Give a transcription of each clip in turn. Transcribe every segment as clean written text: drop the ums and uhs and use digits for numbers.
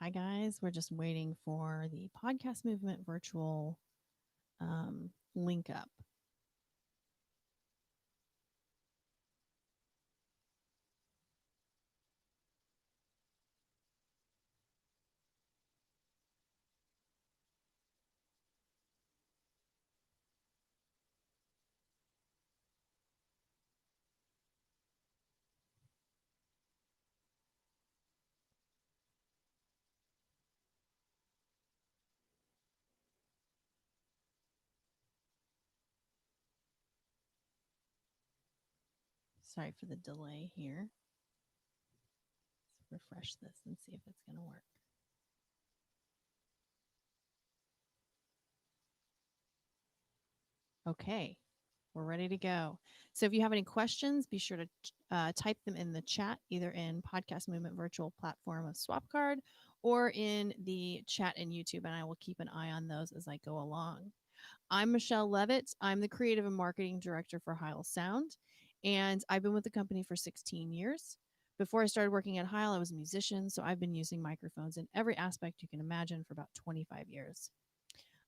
Hi, guys. We're just waiting for the podcast movement virtual link up. Sorry for the delay here. Let's refresh this and see if it's going to work. Okay, we're ready to go. So if you have any questions, be sure to type them in the chat, either in Podcast Movement virtual platform of Swapcard or in the chat in YouTube, and I will keep an eye on those as I go along. I'm Michelle Levitt. I'm the creative and marketing director for Heil Sound, and I've been with the company for 16 years. Before I started working at Heil, I was a musician, so I've been using microphones in every aspect you can imagine for about 25 years.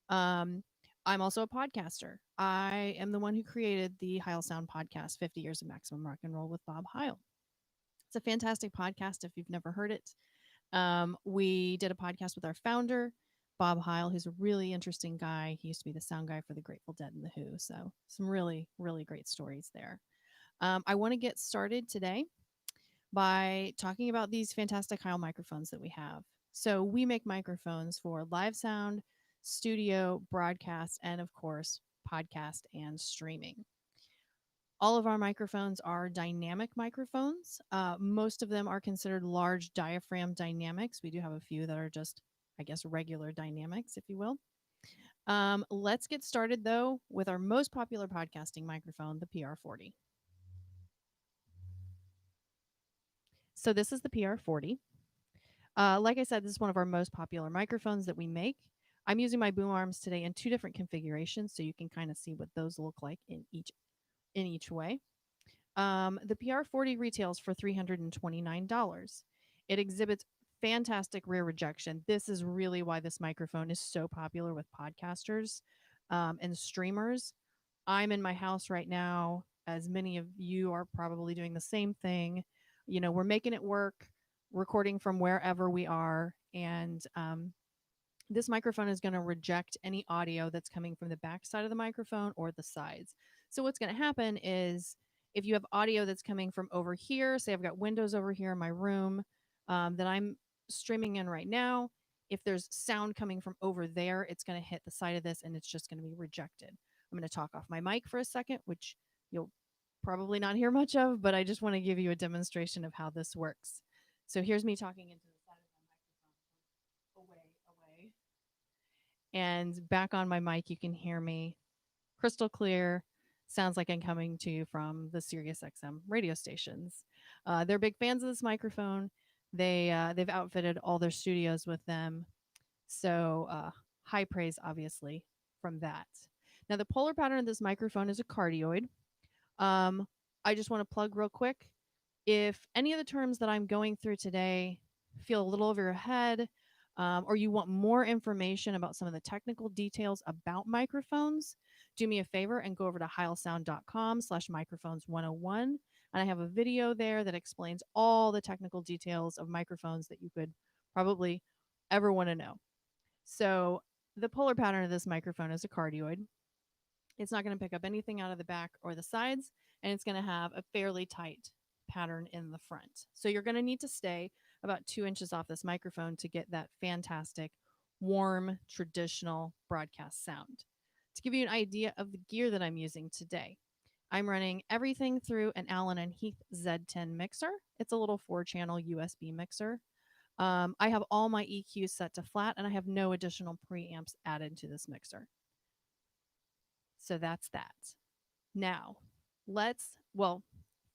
Um, I'm also a podcaster. I am the one who created the Heil Sound podcast, 50 Years of Maximum Rock and Roll with Bob Heil. It's a fantastic podcast if you've never heard it. We did a podcast with our founder, Bob Heil, who's a really interesting guy. He used to be the sound guy for the Grateful Dead and the Who. So some really, really great stories there. I want to get started today by talking about these fantastic Heil microphones that we have. So we make microphones for live sound, studio, broadcast, and of course, podcast and streaming. All of our microphones are dynamic microphones. Most of them are considered large diaphragm dynamics. We do have a few that are just, I guess, regular dynamics, if you will. Let's get started, though, with our most popular podcasting microphone, the Pr40. So this is the Pr40. Like I said, this is one of our most popular microphones that we make. I'm using my boom arms today in two different configurations, so you can kind of see what those look like in each way. The PR40 retails for $329. It exhibits fantastic rear rejection. This is really why this microphone is so popular with podcasters and streamers. I'm in my house right now, as many of you are probably doing the same thing. You know, we're making it work, recording from wherever we are, and this microphone is going to reject any audio that's coming from the back side of the microphone or the sides. So what's going to happen is if you have audio that's coming from over here, say I've got windows over here in my room that I'm streaming in right now, if there's sound coming from over there, it's going to hit the side of this and it's just going to be rejected. I'm going to talk off my mic for a second, which you'll probably not hear much of, but I just want to give you a demonstration of how this works. So here's me talking into the side of my microphone away. And back on my mic, you can hear me crystal clear. Sounds like I'm coming to you from the Sirius XM radio stations. They're big fans of this microphone. They've outfitted all their studios with them. So high praise, obviously, from that. Now, the polar pattern of this microphone is a cardioid. I just want to plug real quick. If any of the terms that I'm going through today feel a little over your head, or you want more information about some of the technical details about microphones, do me a favor and go over to heilsound.com/microphones101. And I have a video there that explains all the technical details of microphones that you could probably ever want to know. So the polar pattern of this microphone is a cardioid. It's not going to pick up anything out of the back or the sides, and it's going to have a fairly tight pattern in the front. So you're going to need to stay about 2 inches off this microphone to get that fantastic, warm, traditional broadcast sound. To give you an idea of the gear that I'm using today, I'm running everything through an Allen & Heath Z10 mixer. It's a little 4-channel USB mixer. I have all my EQs set to flat, and I have no additional preamps added to this mixer. So that's that. Now,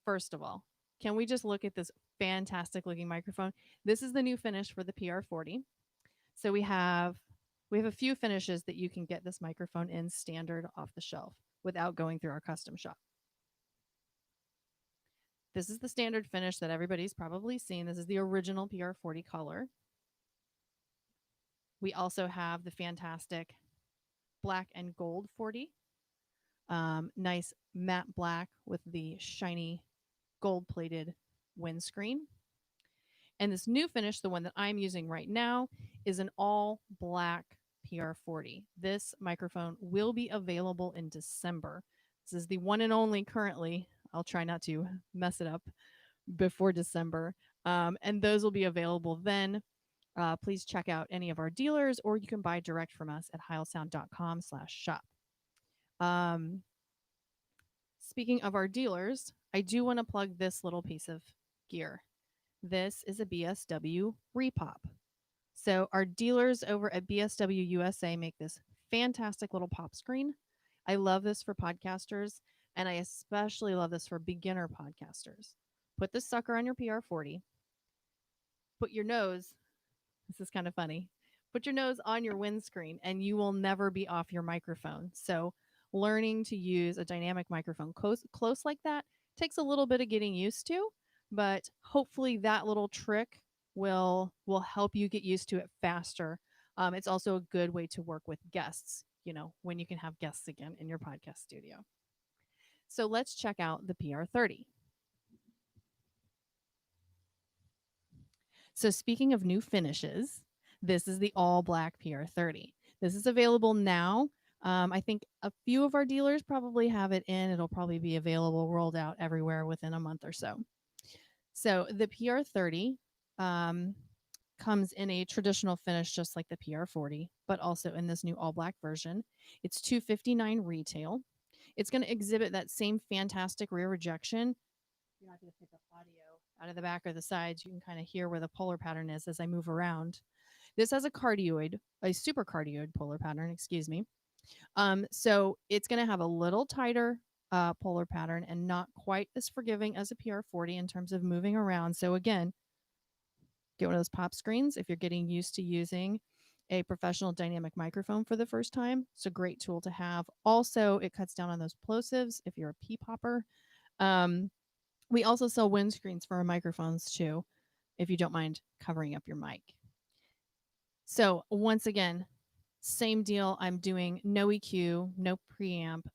first of all, can we just look at this fantastic looking microphone? This is the new finish for the PR40. So we have a few finishes that you can get this microphone in standard off the shelf without going through our custom shop. This is the standard finish that everybody's probably seen. This is the original PR40 color. We also have the fantastic black and gold 40. Nice matte black with the shiny gold plated windscreen. And this new finish, the one that I'm using right now, is an all black PR40. This microphone will be available in December. This is the one and only currently. I'll try not to mess it up before December. And those will be available then. Please check out any of our dealers, or you can buy direct from us at heilsound.com/shop. Um, Speaking of our dealers, I do want to plug this little piece of gear. This is a BSW repop. So our dealers over at BSW USA make this fantastic little pop screen. I love this for podcasters, and I especially love this for beginner podcasters. Put this sucker on your PR40. Put your nose, this is kind of funny, put your nose on your windscreen, and you will never be off your microphone. So learning to use a dynamic microphone close like that takes a little bit of getting used to, but hopefully that little trick will help you get used to it faster. It's also a good way to work with guests, when you can have guests again in your podcast studio. So let's check out the PR30. So speaking of new finishes, this is the all black PR30. This is available now. I think a few of our dealers probably have it in. It'll probably be available, rolled out everywhere within a month or so. So the PR30 comes in a traditional finish, just like the PR40, but also in this new all black version. It's $259 retail. It's going to exhibit that same fantastic rear rejection. You're not going to pick up audio out of the back or the sides. You can kind of hear where the polar pattern is as I move around. This has a super cardioid polar pattern, excuse me. So it's going to have a little tighter polar pattern and not quite as forgiving as a PR40 in terms of moving around. So again, get one of those pop screens if you're getting used to using a professional dynamic microphone for the first time. It's a great tool to have. Also, it cuts down on those plosives if you're a P-popper. We also sell windscreens for our microphones too, if you don't mind covering up your mic. So once again, same deal. I'm doing no EQ, no preamp.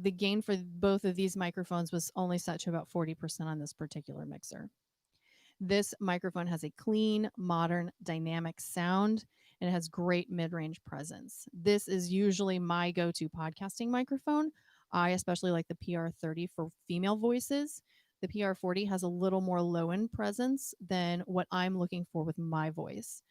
The gain for both of these microphones was only set to about 40% on this particular mixer. This microphone has a clean, modern, dynamic sound, and it has great mid-range presence. This is usually my go-to podcasting microphone. I especially like the PR30 for female voices. The PR40 has a little more low-end presence than what I'm looking for with my voice.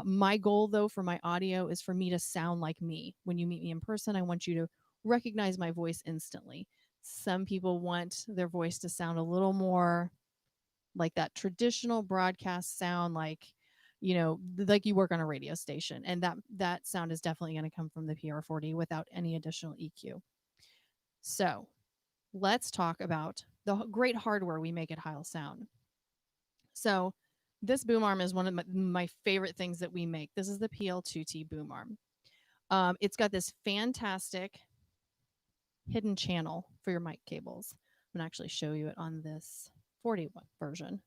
My goal, though, for my audio is for me to sound like me. When you meet me in person, I want you to recognize my voice instantly. Some people want their voice to sound a little more like that traditional broadcast sound, like like you work on a radio station, and that sound is definitely going to come from the PR40 without any additional EQ. So let's talk about the great hardware we make at Heil Sound. So this boom arm is one of my favorite things that we make. This is the Pl2t Boom Arm. It's got this fantastic hidden channel for your mic cables. I'm going to actually show you it on this 40 version.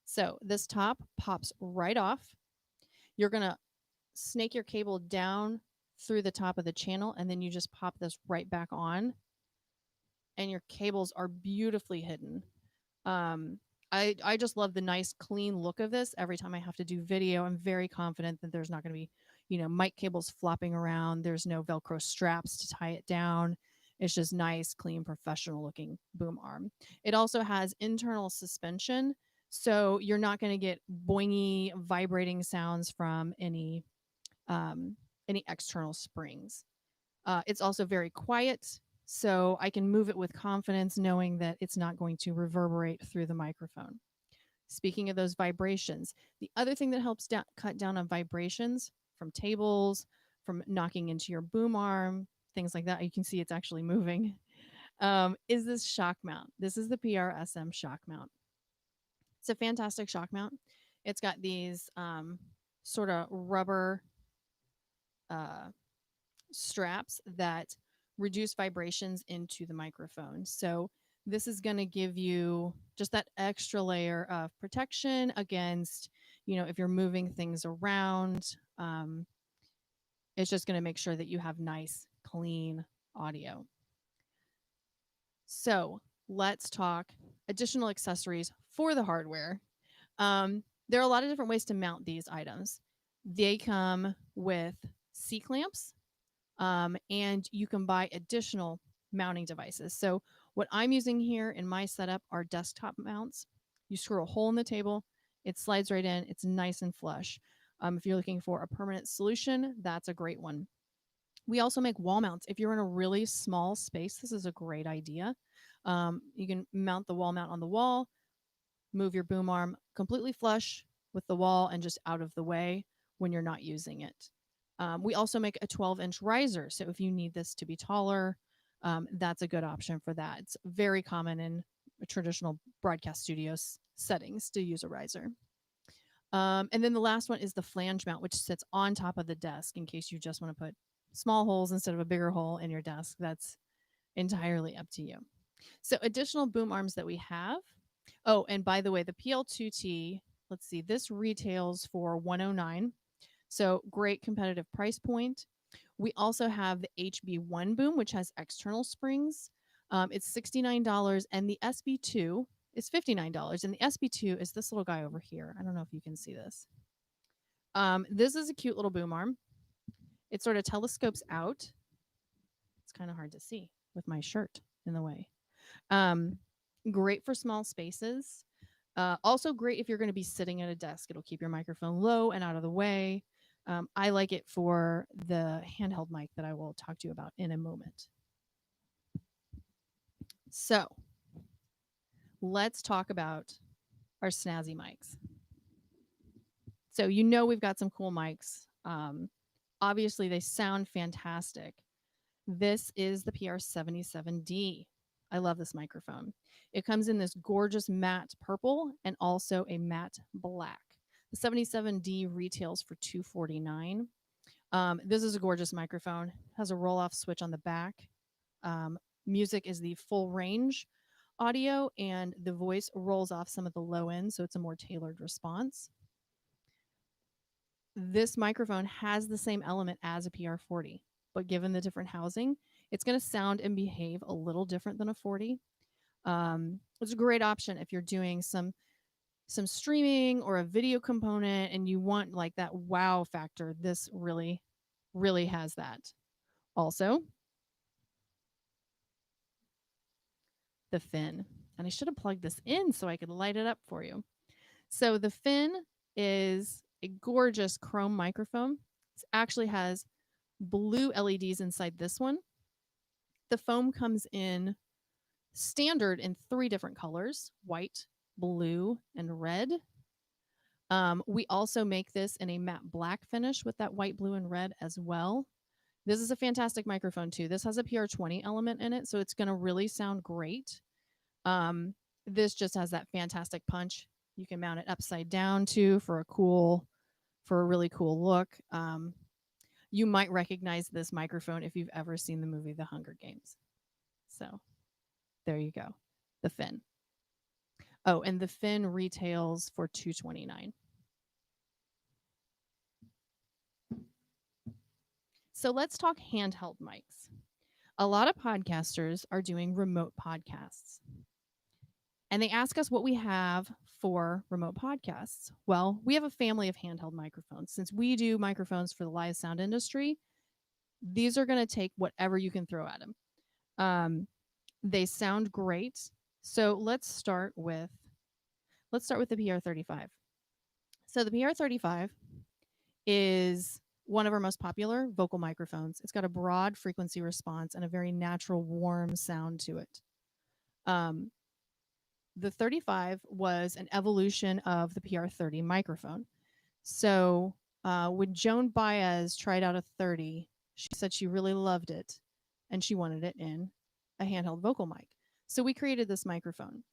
So this top pops right off. You're going to snake your cable down through the top of the channel, and then you just pop this right back on, and your cables are beautifully hidden. I just love the nice clean look of this. Every time I have to do video, I'm very confident that there's not going to be, mic cables flopping around. There's no Velcro straps to tie it down. It's just nice, clean, professional looking boom arm. It also has internal suspension, so you're not going to get boingy, vibrating sounds from any external springs. It's also very quiet, so I can move it with confidence knowing that it's not going to reverberate through the microphone. Speaking of those vibrations, the other thing that helps cut down on vibrations from tables, from knocking into your boom arm, things like that, you can see it's actually moving, is this shock mount. This is the PRSM shock mount. It's a fantastic shock mount. It's got these sort of rubber straps that reduce vibrations into the microphone. So this is going to give you just that extra layer of protection against, if you're moving things around, it's just going to make sure that you have nice, clean audio. So let's talk additional accessories for the hardware. There are a lot of different ways to mount these items. They come with C-clamps, and you can buy additional mounting devices. So what I'm using here in my setup are desktop mounts. You screw a hole in the table, it slides right in, it's nice and flush. If you're looking for a permanent solution, that's a great one. We also make wall mounts. If you're in a really small space, this is a great idea. You can mount the wall mount on the wall, move your boom arm completely flush with the wall and just out of the way when you're not using it. We also make a 12-inch riser. So if you need this to be taller, that's a good option for that. It's very common in traditional broadcast studios settings to use a riser. And then the last one is the flange mount, which sits on top of the desk in case you just want to put small holes instead of a bigger hole in your desk. That's entirely up to you. So additional boom arms that we have. Oh, and by the way, the Pl2t, let's see, this retails for $109. So great competitive price point. We also have the HB1 boom, which has external springs. It's $69, and the SB2 is $59. And the SB2 is this little guy over here. I don't know if you can see this. This is a cute little boom arm. It sort of telescopes out. It's kind of hard to see with my shirt in the way. Great for small spaces. Also great if you're going to be sitting at a desk. It'll keep your microphone low and out of the way. I like it for the handheld mic that I will talk to you about in a moment. So let's talk about our snazzy mics. So we've got some cool mics. Obviously, they sound fantastic. This is the Pr77D. I love this microphone. It comes in this gorgeous matte purple and also a matte black. The 77D retails for $249. This is a gorgeous microphone. It has a roll-off switch on the back. Music is the full range audio, and the voice rolls off some of the low end, so it's a more tailored response. This microphone has the same element as a PR40, but given the different housing, it's going to sound and behave a little different than a 40. It's a great option if you're doing some streaming or a video component and you want like that wow factor. This really, really has that. Also, the fin. And I should have plugged this in so I could light it up for you. So the fin is a gorgeous chrome microphone. It actually has blue LEDs inside this one. The foam comes in standard in 3 different colors: white, blue, and red. We also make this in a matte black finish with that white, blue, and red as well. This is a fantastic microphone too. This has a PR20 element in it, so it's going to really sound great. This just has that fantastic punch. You can mount it upside down too for a really cool look. You might recognize this microphone if you've ever seen the movie The Hunger Games. So there you go, the fin. Oh, and the fin retails for $229. So let's talk handheld mics. A lot of podcasters are doing remote podcasts. And they ask us what we have for remote podcasts. Well, we have a family of handheld microphones. Since we do microphones for the live sound industry, these are going to take whatever you can throw at them. They sound great. So let's start with the Pr35. So the Pr35 is one of our most popular vocal microphones. It's got a broad frequency response and a very natural, warm sound to it. The 35 was an evolution of the Pr30 microphone. So when Joan Baez tried out a 30, she said she really loved it and she wanted it in a handheld vocal mic. So we created this microphone.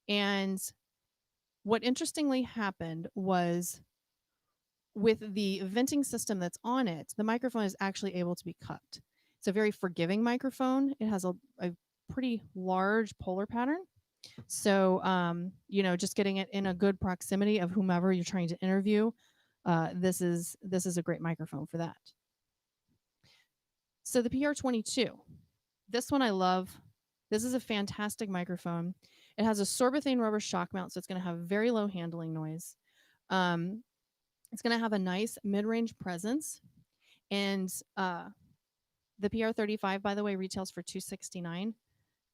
And what interestingly happened was, with the venting system that's on it, the microphone is actually able to be cupped. It's a very forgiving microphone. It has a pretty large polar pattern. So, just getting it in a good proximity of whomever you're trying to interview, this is a great microphone for that. So the Pr22, this one I love. This is a fantastic microphone. It has a sorbethane rubber shock mount, so it's going to have very low handling noise. It's going to have a nice mid-range presence, and the Pr35, by the way, retails for $269.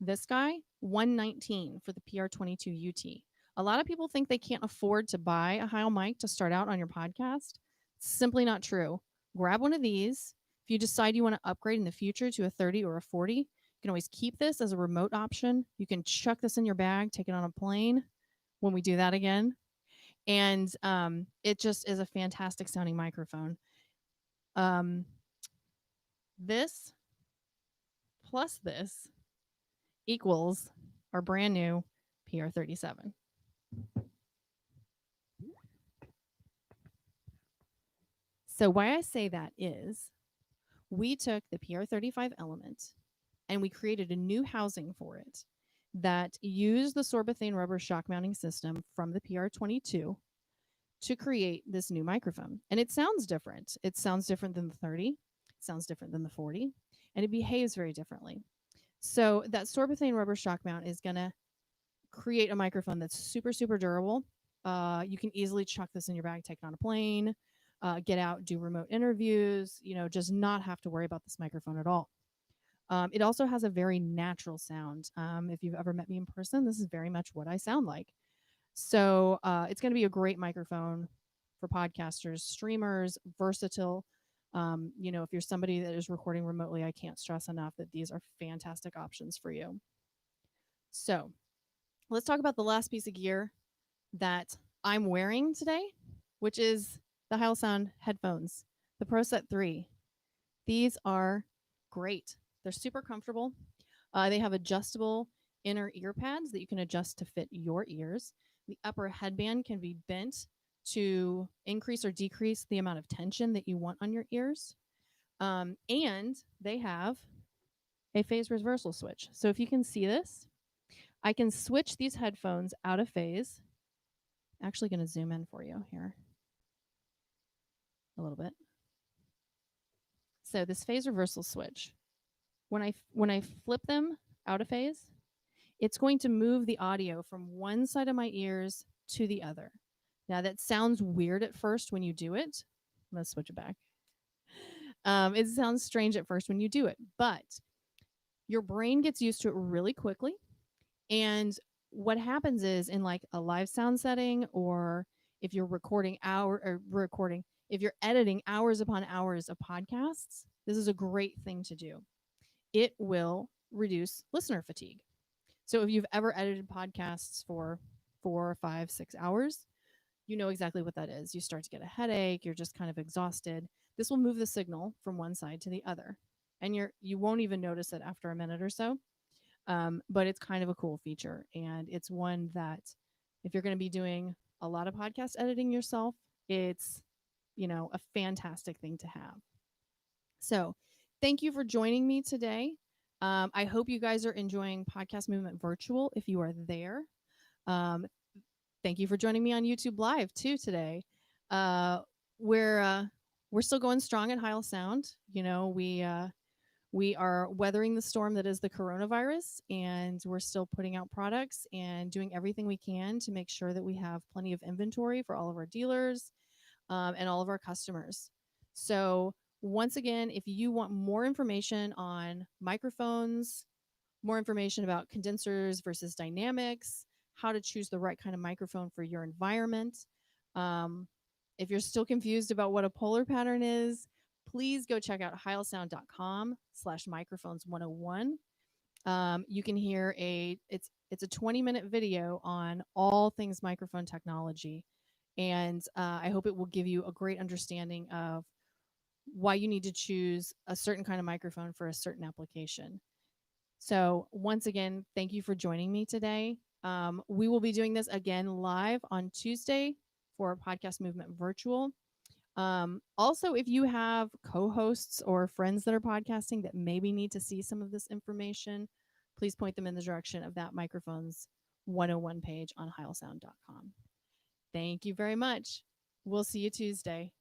This guy, $119 for the Pr22 UT. A lot of people think they can't afford to buy a Heil mic to start out on your podcast. It's simply not true. Grab one of these. If you decide you want to upgrade in the future to a 30 or a 40, you can always keep this as a remote option. You can chuck this in your bag, take it on a plane when we do that again. And it just is a fantastic sounding microphone. This plus this equals our brand new Pr37. So why I say that is we took the Pr35 element and we created a new housing for it that used the sorbethane rubber shock mounting system from the Pr22 to create this new microphone. And it sounds different. It sounds different than the 30. It sounds different than the 40. And it behaves very differently. So that sorbethane rubber shock mount is going to create a microphone that's super, super durable. You can easily chuck this in your bag, take it on a plane, get out, do remote interviews, just not have to worry about this microphone at all. It also has a very natural sound. If you've ever met me in person, this is very much what I sound like. So it's going to be a great microphone for podcasters, streamers, versatile. If you're somebody that is recording remotely, I can't stress enough that these are fantastic options for you. So let's talk about the last piece of gear that I'm wearing today, which is the Heil Sound headphones, the Pl2t 3. These are great. They're super comfortable. They have adjustable inner ear pads that you can adjust to fit your ears. The upper headband can be bent to increase or decrease the amount of tension that you want on your ears. And they have a phase reversal switch. So if you can see this, I can switch these headphones out of phase. I'm actually going to zoom in for you here a little bit. So this phase reversal switch, when I flip them out of phase, it's going to move the audio from one side of my ears to the other. Now that sounds weird at first when you do it. Let's switch it back. It sounds strange at first when you do it, but your brain gets used to it really quickly. And what happens is in like a live sound setting, or if you're if you're editing hours upon hours of podcasts, this is a great thing to do. It will reduce listener fatigue. So if you've ever edited podcasts for 4, 5, 6 hours, you know exactly what that is. You start to get a headache, you're just kind of exhausted. This will move the signal from one side to the other. And you won't even notice it after a minute or so. But it's kind of a cool feature. And it's one that if you're going to be doing a lot of podcast editing yourself, it's, a fantastic thing to have. So thank you for joining me today. I hope you guys are enjoying Podcast Movement Virtual if you are there. Thank you for joining me on YouTube Live too today. We're still going strong at Heil Sound. We are weathering the storm that is the coronavirus, and we're still putting out products and doing everything we can to make sure that we have plenty of inventory for all of our dealers and all of our customers. So once again, if you want more information on microphones, more information about condensers versus dynamics, how to choose the right kind of microphone for your environment, if you're still confused about what a polar pattern is, please go check out heilsound.com/microphones101. You can hear it's a 20-minute video on all things microphone technology. And I hope it will give you a great understanding of why you need to choose a certain kind of microphone for a certain application. So once again, thank you for joining me today. We will be doing this again live on Tuesday for Podcast Movement Virtual. Also, if you have co-hosts or friends that are podcasting that maybe need to see some of this information, please point them in the direction of that Microphones 101 page on heilsound.com. Thank you very much. We'll see you Tuesday.